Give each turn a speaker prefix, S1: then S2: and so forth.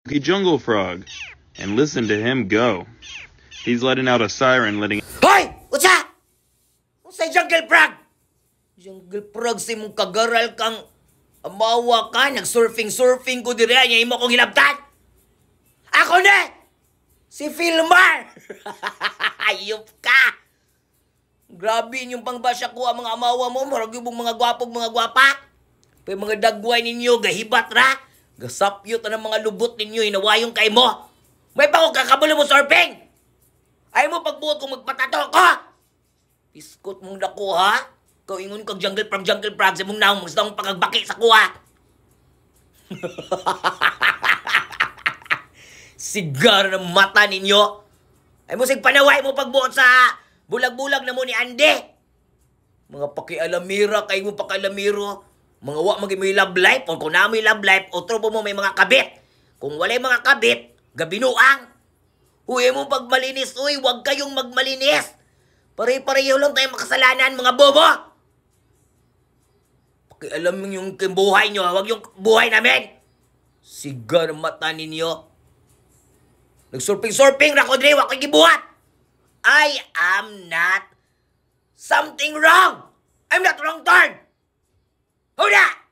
S1: Spooky jungle frog and listen to him go. He's letting out a siren, letting...
S2: Hoy! Utsa! Unsay jungle frog? Jungle frog si mong kagaral kang amawa ka, nag-surfing ko dire, niya imo kong hinabtan. Ako na! Si Filmar! Ayop ka! Grabe inyong pangbasya ko ang mga amawa mo, marag yung mga gwapog mga gwapa. Pay mga dagway ninyo, gahibat ra. Gasapyot na ng mga lubot ninyo, inawayong kay mo. May pa ko kakabulo mo surfing! Ay mo pagbuot kung magpatato ko! Piskot mong dako ha? Kau ingon kag jungle frog sa mong naong gusto mong pangagbaki sa kuha. Sigar ng mata ninyo. Ay mo sig panaway mo pagbuot sa bulag-bulag na mo ni Ande. Mga pakialamira kay mo pakialamiro. Mga wa magi may love life o kung na may love life o tropo mo may mga kabit. Kung walay mga kabit, gabinuang. Huwag mo pagmalinis, uy, huwag kayong magmalinis. Pare-pareho lang tayong makasalanan, mga bobo. Pakialam yung buhay nyo, huwag yung buhay namin. Sigar mata ninyo. Nagsurping-surping, Rakodre, huwag kayo gibuhat. I am not something wrong. I'm not wrong turn. Hold up!